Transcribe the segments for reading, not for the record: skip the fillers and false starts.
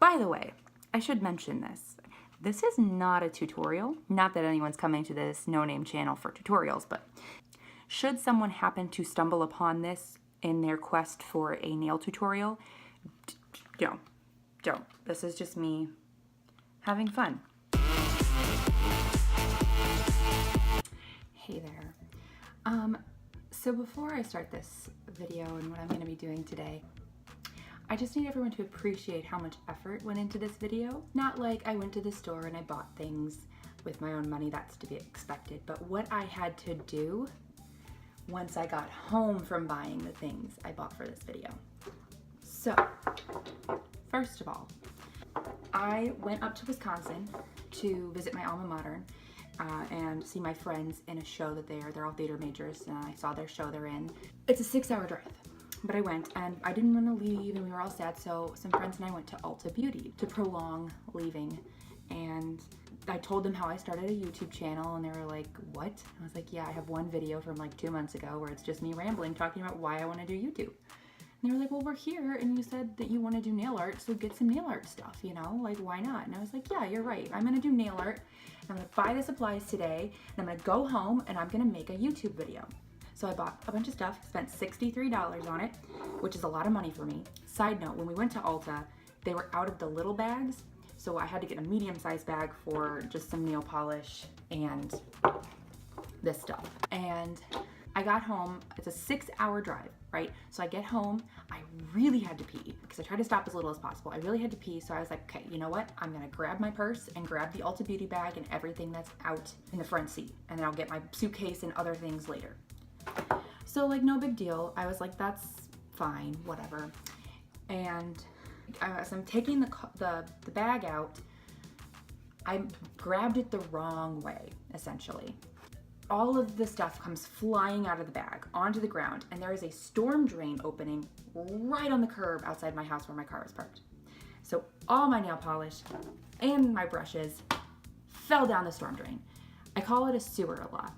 By the way, I should mention this. This is not a tutorial. Not that anyone's coming to this no-name channel for tutorials, but should someone happen to stumble upon this in their quest for a nail tutorial, don't. This is just me having fun. Hey there. So before I start this video and what I'm going to be doing today, I just need everyone to appreciate how much effort went into this video. Not like I went to the store and I bought things with my own money, that's to be expected, but what I had to do once I got home from buying the things I bought for this video. So, first of all, I went up to Wisconsin to visit my alma mater and see my friends in a show that they're all theater majors, and I saw their show they're in. It's a 6-hour drive. But I went, and I didn't want to leave, and we were all sad, so some friends and I went to Ulta Beauty to prolong leaving. And I told them how I started a YouTube channel, and they were like, what? I was like, yeah, I have one video from like 2 months ago where it's just me rambling, talking about why I want to do YouTube. And they were like, well, we're here, and you said that you want to do nail art, so get some nail art stuff, you know? Like, why not? And I was like, yeah, you're right. I'm going to do nail art. I'm going to buy the supplies today, and I'm going to go home, and I'm going to make a YouTube video. So I bought a bunch of stuff, spent $63 on it, which is a lot of money for me. Side note, when we went to Ulta, they were out of the little bags, so I had to get a medium-sized bag for just some nail polish and this stuff. And I got home, it's a 6-hour drive, right? So I get home, I really had to pee because I tried to stop as little as possible. I really had to pee, so I was like, okay, you know what? I'm gonna grab my purse and grab the Ulta Beauty bag and everything that's out in the front seat, and then I'll get my suitcase and other things later. So like, no big deal. I was like, that's fine, whatever. And as I'm taking the bag out, I grabbed it the wrong way, essentially. All of the stuff comes flying out of the bag onto the ground, and there is a storm drain opening right on the curb outside my house where my car was parked. So all my nail polish and my brushes fell down the storm drain. I call it a sewer a lot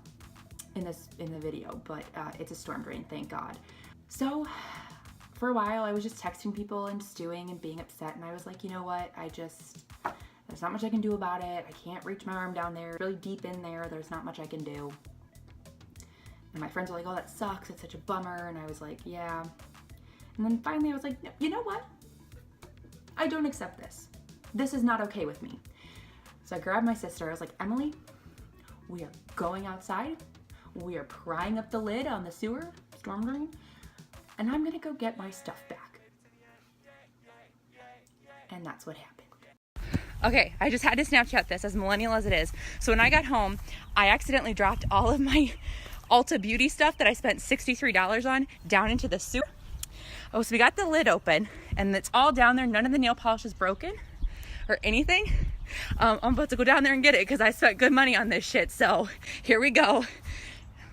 in the video, but it's a storm drain, thank God. So for a while I was just texting people and stewing and being upset, and I was like, you know what, there's not much I can do about it. I can't reach my arm down there, it's really deep in there, there's not much I can do. And my friends were like, oh, that sucks, it's such a bummer, and I was like, yeah. And then finally I was like, you know what, I don't accept this. This is not okay with me. So I grabbed my sister, I was like, Emily, we are going outside, we are prying up the lid on the sewer storm drain, and I'm gonna go get my stuff back. And that's what happened. Okay, I just had to Snapchat this, as millennial as it is. So when I got home, I accidentally dropped all of my Ulta Beauty stuff that I spent $63 on down into the sewer. Oh, so we got the lid open, and it's all down there. None of the nail polish is broken or anything. I'm about to go down there and get it because I spent good money on this shit. So here we go.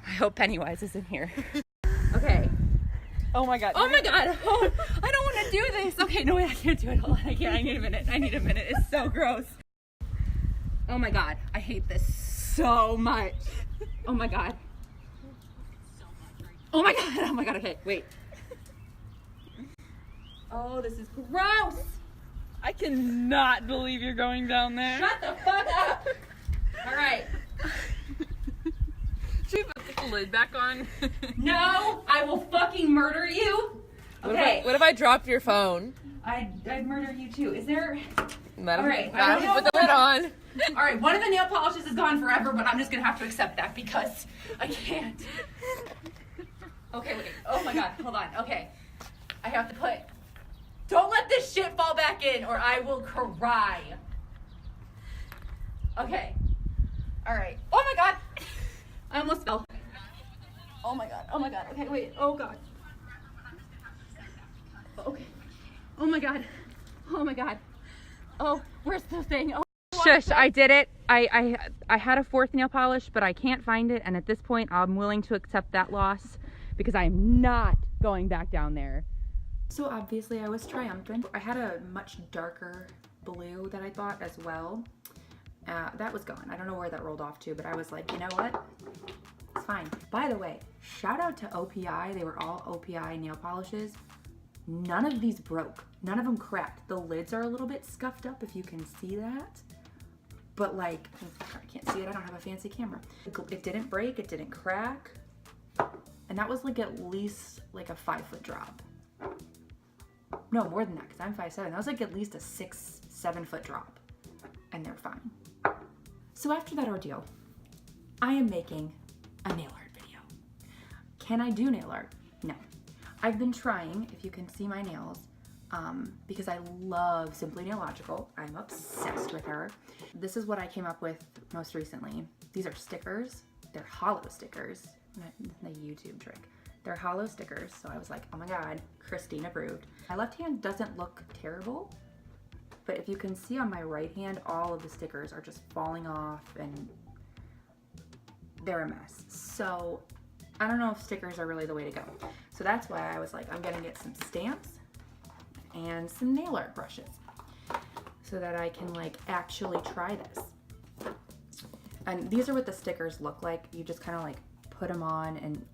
I hope Pennywise is in here. Okay. Oh my God. Oh my God. Oh, I don't want to do this. Okay, no, wait, I can't do it. Hold on. I can't. I need a minute. It's so gross. Oh my God. I hate this so much. Oh my God. Oh my God. Oh my God. Okay, wait. Oh, this is gross. I cannot believe you're going down there. Shut the fuck up. All right. Should we put the lid back on? No, I will fucking murder you. Okay. What if I dropped your phone? I'd murder you too. Is there? All right. Put the lid on. All right. One of the nail polishes is gone forever, but I'm just gonna have to accept that because I can't. Okay. Wait. Oh my God. Hold on. Okay. I have to put. Don't let this shit fall back in, or I will cry. Okay. All right. Oh my God. I almost fell. Oh my God. Oh my God. Okay, wait. Oh God. Okay. Oh my God. Oh my God. Oh, where's the thing? Oh. Shush, I did it. I had a fourth nail polish, but I can't find it. And at this point, I'm willing to accept that loss because I am not going back down there. So obviously I was triumphant. I had a much darker blue that I bought as well. That was gone. I don't know where that rolled off to, but I was like, you know what? It's fine. By the way, shout out to OPI. They were all OPI nail polishes. None of these broke. None of them cracked. The lids are a little bit scuffed up if you can see that. But like, I can't see it, I don't have a fancy camera. It didn't break, it didn't crack. And that was like at least like a 5-foot drop. No, more than that, because I'm 5'7". That was like at least a 6-7 foot drop. And they're fine. So after that ordeal, I am making a nail art video. Can I do nail art? No. I've been trying, if you can see my nails, because I love Simply Nailogical. I'm obsessed with her. This is what I came up with most recently. These are stickers. They're hollow stickers. The YouTube trick. They're hollow stickers, so I was like, oh my god, Christine approved. My left hand doesn't look terrible, but if you can see on my right hand, all of the stickers are just falling off and they're a mess. So I don't know if stickers are really the way to go. So that's why I was like, I'm gonna get some stamps and some nail art brushes so that I can like actually try this. And these are what the stickers look like. You just kind of like put them on and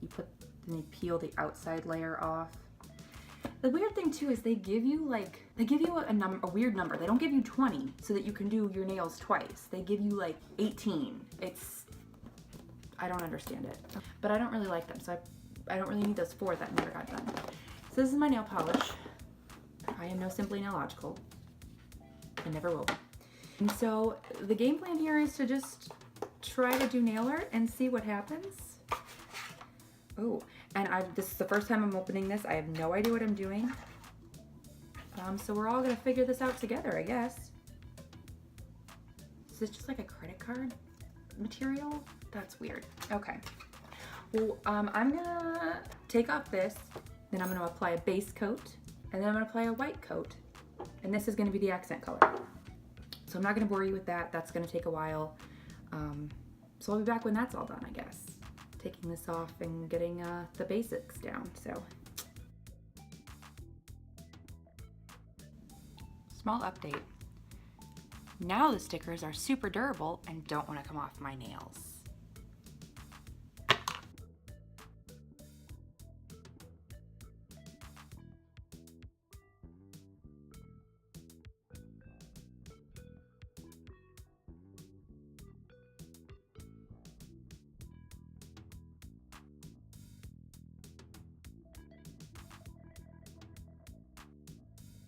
you peel the outside layer off. The weird thing too is they give you a weird number. They don't give you 20 so that you can do your nails twice. They give you like 18. I don't understand it, but I don't really like them, so I don't really need those 4 that never got done. So this is my nail polish. I am no Simply Nailogical. I never will be. And so the game plan here is to just try to do nail art and see what happens. Oh, and this is the first time I'm opening this. I have no idea what I'm doing. So we're all gonna figure this out together, I guess. Is this just like a credit card material? That's weird. Okay. Well, I'm gonna take off this, then I'm gonna apply a base coat, and then I'm gonna apply a white coat, and this is gonna be the accent color. So I'm not gonna bore you with that. That's gonna take a while. So I'll be back when that's all done, I guess. Taking this off and getting the basics down, so. Small update. Now the stickers are super durable and don't want to come off my nails.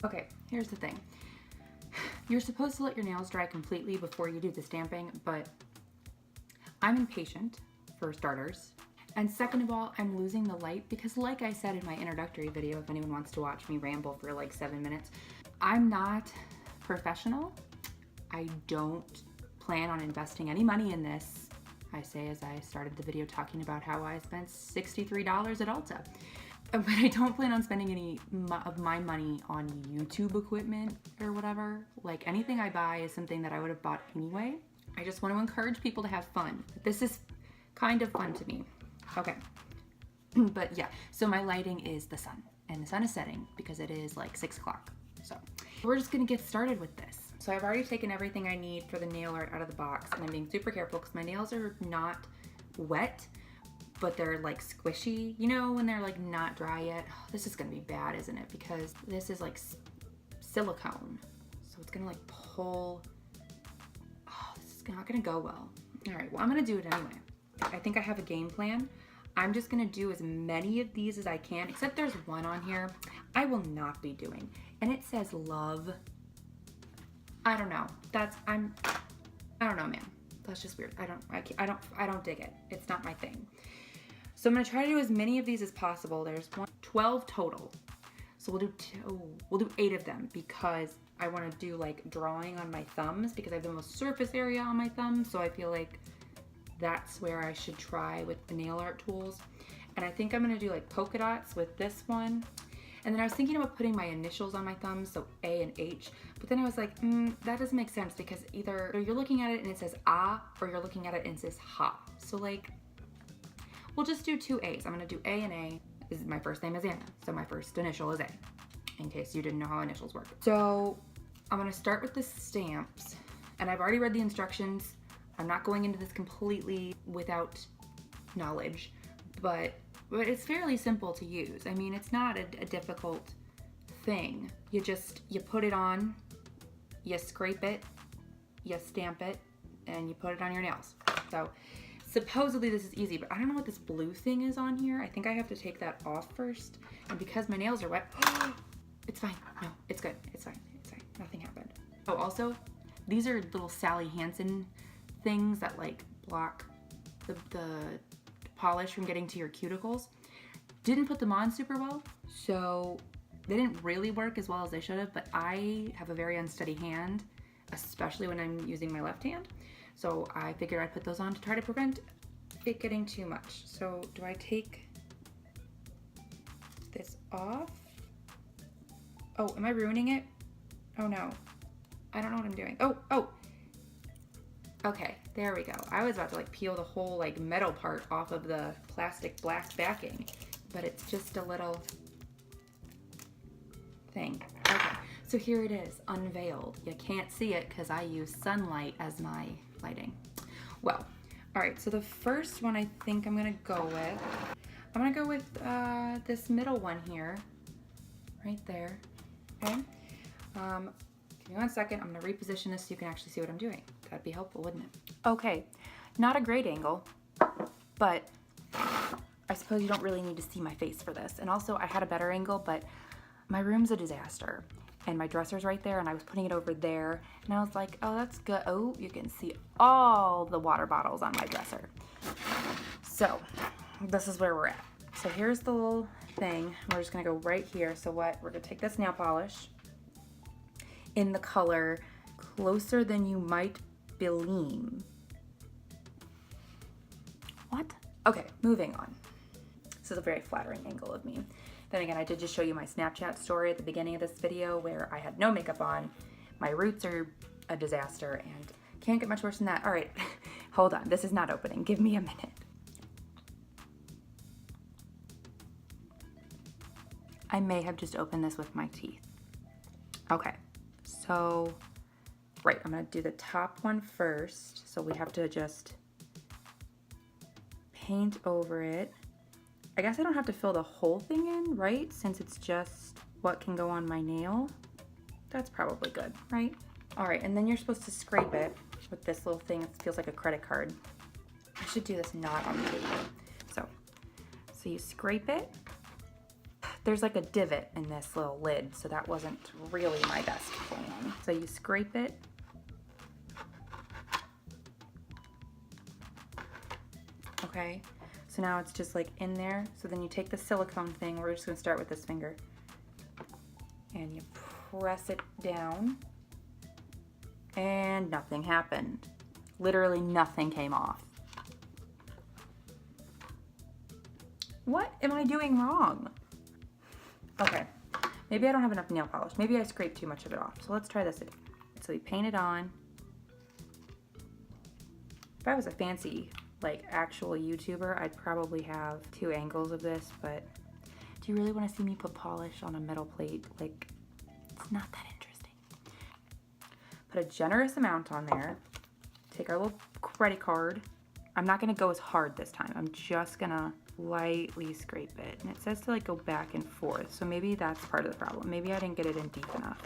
Okay, here's the thing. You're supposed to let your nails dry completely before you do the stamping, but I'm impatient, for starters. And second of all, I'm losing the light because like I said in my introductory video, if anyone wants to watch me ramble for like 7 minutes, I'm not professional. I don't plan on investing any money in this. I say as I started the video talking about how I spent $63 at Ulta. But I don't plan on spending any of my money on YouTube equipment or whatever. Like anything I buy is something that I would have bought anyway. I just want to encourage people to have fun. This is kind of fun to me. Okay. But yeah, so my lighting is the sun, and the sun is setting because it is like 6 o'clock. So we're just gonna get started with this. So I've already taken everything I need for the nail art out of the box, and I'm being super careful because my nails are not wet, but they're like squishy, you know, when they're like not dry yet. Oh, this is gonna be bad, isn't it? Because this is like silicone. So it's gonna like pull. Oh, this is not gonna go well. All right, well, I'm gonna do it anyway. I think I have a game plan. I'm just gonna do as many of these as I can, except there's one on here I will not be doing. And it says love. I don't know. I don't know, man. That's just weird. I don't dig it. It's not my thing. So I'm gonna try to do as many of these as possible. There's 12 total. So we'll do 8 of them because I want to do like drawing on my thumbs because I have the most surface area on my thumbs. So I feel like that's where I should try with the nail art tools. And I think I'm gonna do like polka dots with this one. And then I was thinking about putting my initials on my thumbs, so A and H. But then I was like, that doesn't make sense because either you're looking at it and it says ah, or you're looking at it and it says ha. So like, we'll just do 2 A's. I'm gonna do A and A. My first name is Anna, so my first initial is A, in case you didn't know how initials work. So I'm gonna start with the stamps, and I've already read the instructions. I'm not going into this completely without knowledge, but it's fairly simple to use. I mean, it's not a difficult thing. You put it on, you scrape it, you stamp it, and you put it on your nails. So supposedly this is easy, but I don't know what this blue thing is on here. I think I have to take that off first. And because my nails are wet, it's fine. No, it's good. It's fine. It's fine. Nothing happened. Oh, also, these are little Sally Hansen things that like block the polish from getting to your cuticles. Didn't put them on super well, so they didn't really work as well as they should have, but I have a very unsteady hand, especially when I'm using my left hand. So I figured I'd put those on to try to prevent it getting too much. So do I take this off? Oh, am I ruining it? Oh no, I don't know what I'm doing. Oh. Okay, there we go. I was about to like peel the whole like metal part off of the plastic black backing, but it's just a little thing. Okay, so here it is, unveiled. You can't see it because I use sunlight as my lighting. Well, all right, so the first one I think I'm gonna go with this middle one here, right there, okay? Give me 1 second, I'm gonna reposition this so you can actually see what I'm doing. That'd be helpful, wouldn't it? Okay, not a great angle, but I suppose you don't really need to see my face for this. And also I had a better angle, but my room's a disaster. And my dresser's right there and I was putting it over there. And I was like, oh, that's good. Oh, you can see all the water bottles on my dresser. So this is where we're at. So here's the little thing. We're just gonna go right here. So we're gonna take this nail polish in the color Closer Than You Might Believe. What? Okay, moving on. This is a very flattering angle of me. Then again, I did just show you my Snapchat story at the beginning of this video where I had no makeup on. My roots are a disaster and can't get much worse than that. All right, hold on. This is not opening. Give me a minute. I may have just opened this with my teeth. Okay, so, right, I'm gonna do the top one first. So we have to just paint over it. I guess I don't have to fill the whole thing in, right? Since it's just what can go on my nail. That's probably good, right? All right, and then you're supposed to scrape it with this little thing. It feels like a credit card. I should do this not on the table. So you scrape it. There's like a divot in this little lid, so that wasn't really my best plan. So you scrape it. Okay, so now it's just like in there. So then you take the silicone thing, we're just gonna start with this finger, and you press it down, and nothing happened. Literally nothing came off. What am I doing wrong? Okay, maybe I don't have enough nail polish. Maybe I scraped too much of it off. So let's try this again. So we paint it on. If I was a fancy, like, actual YouTuber, I'd probably have 2 angles of this, but do you really want to see me put polish on a metal plate? Like, it's not that interesting. Put a generous amount on there. Take our little credit card. I'm not gonna go as hard this time. I'm just gonna lightly scrape it. And it says to like go back and forth. So maybe that's part of the problem. Maybe I didn't get it in deep enough.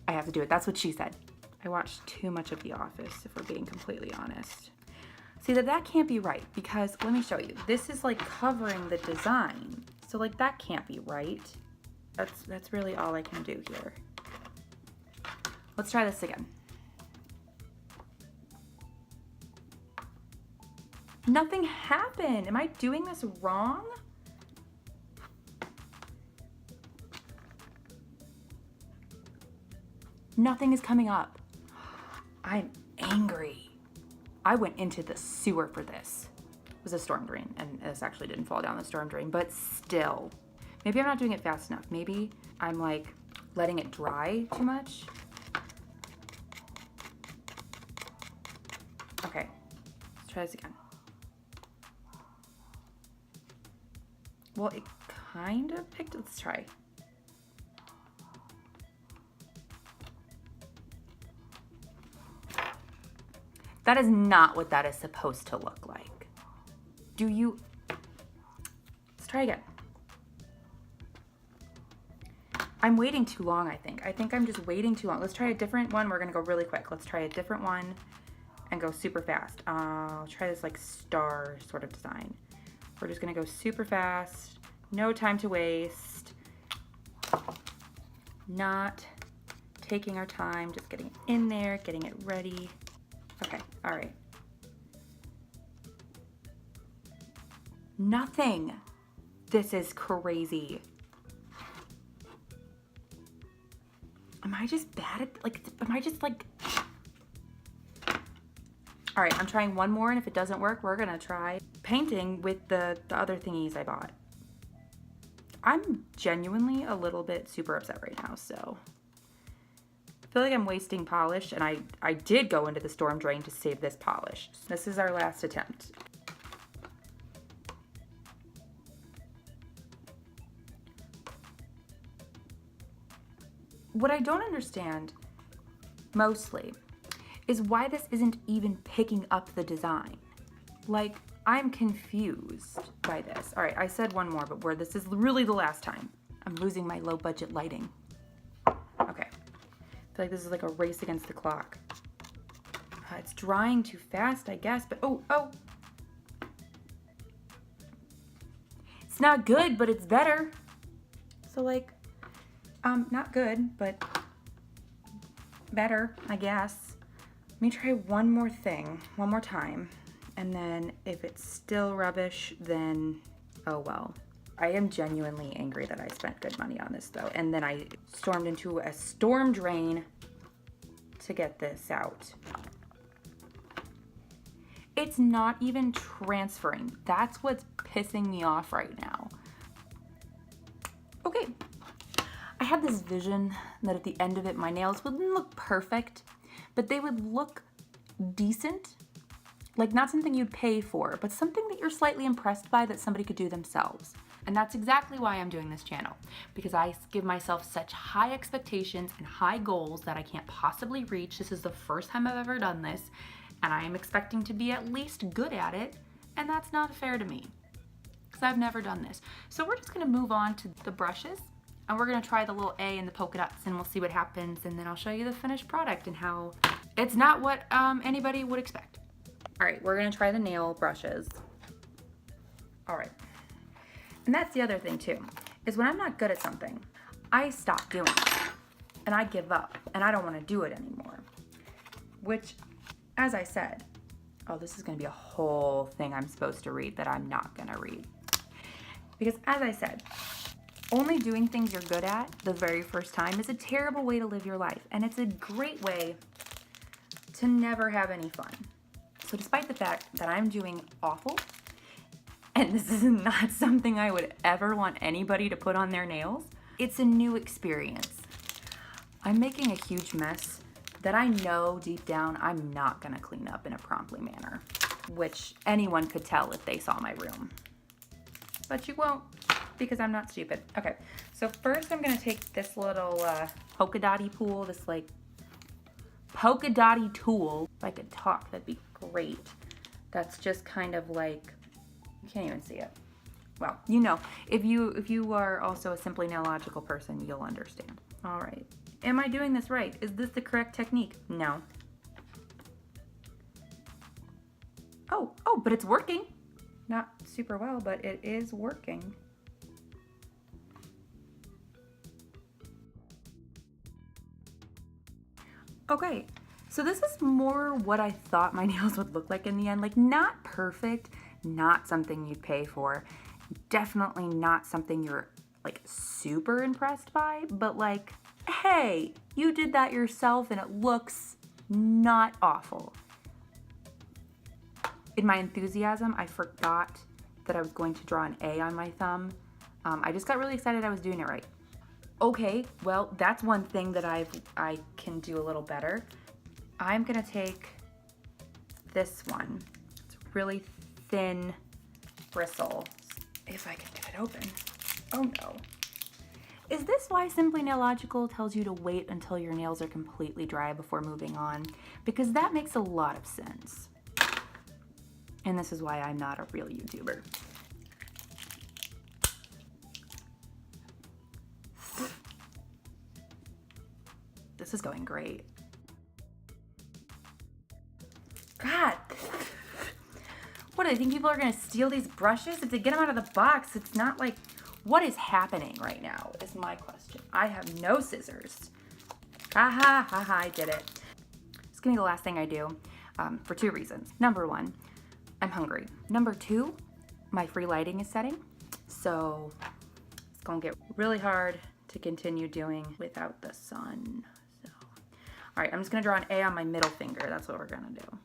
I have to do it. That's what she said. I watched too much of The Office, if we're being completely honest. See, that can't be right, because let me show you. This is like covering the design. So like that can't be right. That's really all I can do here. Let's try this again. Nothing happened. Am I doing this wrong? Nothing is coming up. I'm angry. I went into the sewer for this. It was a storm drain, and this actually didn't fall down the storm drain, but still. Maybe I'm not doing it fast enough. Maybe I'm like letting it dry too much. Okay, let's try this again. Well, it kind of picked, let's try. That is not what that is supposed to look like. Let's try again. I'm waiting too long, I think. I think I'm just waiting too long. Let's try a different one. We're gonna go really quick. Let's try a different one and go super fast. I'll try this like star sort of design. We're just gonna go super fast. No time to waste. Not taking our time, just getting it in there, getting it ready. Okay, all right. Nothing. This is crazy. Am I just bad at, like, am I just like... All right, I'm trying one more, and if it doesn't work, we're gonna try painting with the other thingies I bought. I'm genuinely a little bit super upset right now, so. I feel like I'm wasting polish, and I did go into the storm drain to save this polish. This is our last attempt. What I don't understand, mostly, is why this isn't even picking up the design. Like, I'm confused by this. All right, I said one more, but this is really the last time. I'm losing my low budget lighting. Okay, I feel like this is like a race against the clock. It's drying too fast, I guess, but oh. It's not good, but it's better. So like, not good, but better, I guess. Let me try one more time. And then if it's still rubbish, then oh well. I am genuinely angry that I spent good money on this though. And then I stormed into a storm drain to get this out. It's not even transferring. That's what's pissing me off right now. Okay. I had this vision that at the end of it, my nails wouldn't look perfect, but they would look decent. Like not something you'd pay for, but something that you're slightly impressed by that somebody could do themselves. And that's exactly why I'm doing this channel, because I give myself such high expectations and high goals that I can't possibly reach. This is the first time I've ever done this, and I am expecting to be at least good at it, and that's not fair to me, because I've never done this. So we're just gonna move on to the brushes, and we're gonna try the little A and the polka dots, and we'll see what happens, and then I'll show you the finished product and how it's not what anybody would expect. All right, we're gonna try the nail brushes. All right, and that's the other thing too, is when I'm not good at something, I stop doing it, and I give up, and I don't wanna do it anymore. Which, as I said, oh, this is gonna be a whole thing I'm supposed to read that I'm not gonna read. Because as I said, only doing things you're good at the very first time is a terrible way to live your life, and it's a great way to never have any fun. So despite the fact that I'm doing awful, and this is not something I would ever want anybody to put on their nails, it's a new experience. I'm making a huge mess that I know deep down I'm not gonna clean up in a promptly manner, which anyone could tell if they saw my room. But you won't, because I'm not stupid. Okay, so first I'm gonna take this little polka dotty pool, this like polka dotty tool. If I could talk, that'd be great. That's just kind of like, you can't even see it. Well, you know, if you are also a Simply Nailogical person, you'll understand. All right, am I doing this right? Is this the correct technique? No. Oh, but it's working. Not super well, but it is working. Okay, so this is more what I thought my nails would look like in the end. Like, not perfect, not something you'd pay for, definitely not something you're like super impressed by, but like, hey, you did that yourself and it looks not awful. In my enthusiasm, I forgot that I was going to draw an A on my thumb. I just got really excited I was doing it right. Okay, well, that's one thing that I can do a little better. I'm gonna take this one. It's really thin bristle. If I can get it open. Oh no. Is this why Simply Nailogical tells you to wait until your nails are completely dry before moving on? Because that makes a lot of sense. And this is why I'm not a real YouTuber. This is going great. God. What, do you think people are gonna steal these brushes? If they get them out of the box, it's not like, what is happening right now is my question. I have no scissors. Ha ha, ha ha, I did it. It's gonna be the last thing I do for 2 reasons. Number 1, I'm hungry. Number 2, my free lighting is setting. So it's gonna get really hard to continue doing without the sun. So, all right, I'm just gonna draw an A on my middle finger. That's what we're gonna do.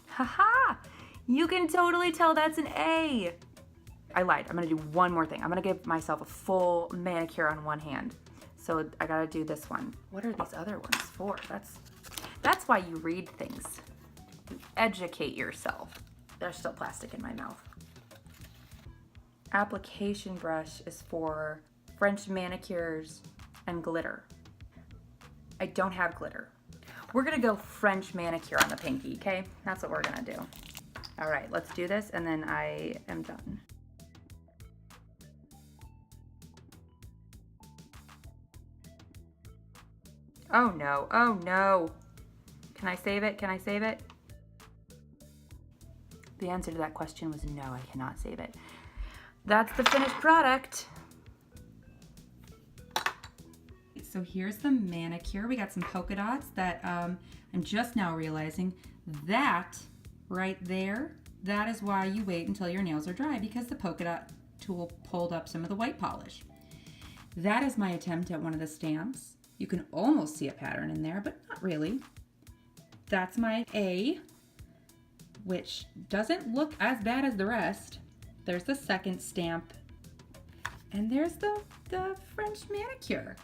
Haha! You can totally tell that's an A. I lied. I'm gonna do one more thing. I'm gonna give myself a full manicure on one hand. So I gotta do this one. What are these other ones for? That's why you read things. You educate yourself. There's still plastic in my mouth. Application brush is for French manicures and glitter. I don't have glitter. We're gonna go French manicure on the pinky, okay? That's what we're gonna do. All right, let's do this and then I am done. Oh no, oh no. Can I save it? Can I save it? The answer to that question was no, I cannot save it. That's the finished product. So here's the manicure. We got some polka dots that I'm just now realizing that right there, that is why you wait until your nails are dry, because the polka dot tool pulled up some of the white polish. That is my attempt at one of the stamps. You can almost see a pattern in there, but not really. That's my A, which doesn't look as bad as the rest. There's the second stamp, and there's the French manicure.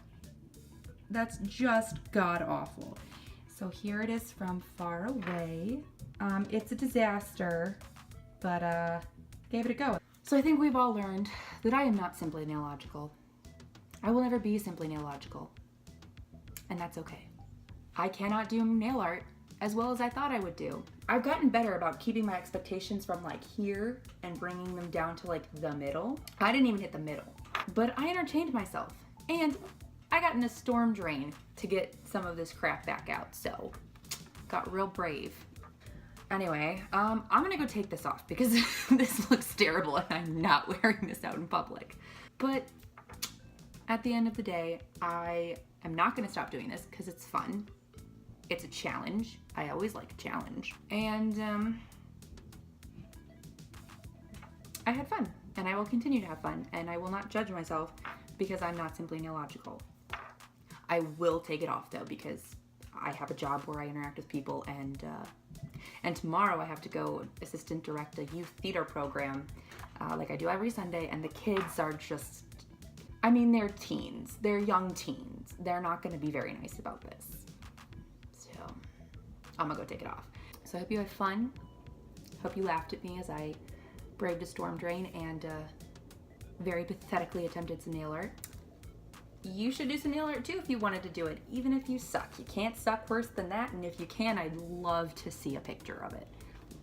That's just god-awful. So here it is from far away. It's a disaster, but gave it a go. So I think we've all learned that I am not Simply Nailogical. I will never be Simply Nailogical, and that's okay. I cannot do nail art as well as I thought I would do. I've gotten better about keeping my expectations from like here and bringing them down to like the middle. I didn't even hit the middle, but I entertained myself, and I got in a storm drain to get some of this crap back out, so got real brave. Anyway, I'm gonna go take this off because this looks terrible and I'm not wearing this out in public. But at the end of the day, I am not gonna stop doing this because it's fun. It's a challenge. I always like a challenge. And I had fun, and I will continue to have fun, and I will not judge myself because I'm not Simply Nailogical. I will take it off though because I have a job where I interact with people, and tomorrow I have to go assistant direct a youth theater program like I do every Sunday, and the kids are just, I mean, they're teens. They're young teens. They're not gonna be very nice about this. So I'm gonna go take it off. So I hope you had fun. Hope you laughed at me as I braved a storm drain and very pathetically attempted some nail art. You should do some nail art too if you wanted to do it, even if you suck. You can't suck worse than that, and if you can, I'd love to see a picture of it.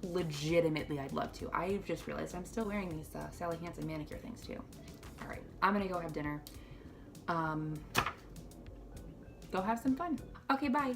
Legitimately, I'd love to. I just realized I'm still wearing these Sally Hansen manicure things too. All right, I'm gonna go have dinner. Go have some fun. Okay, bye.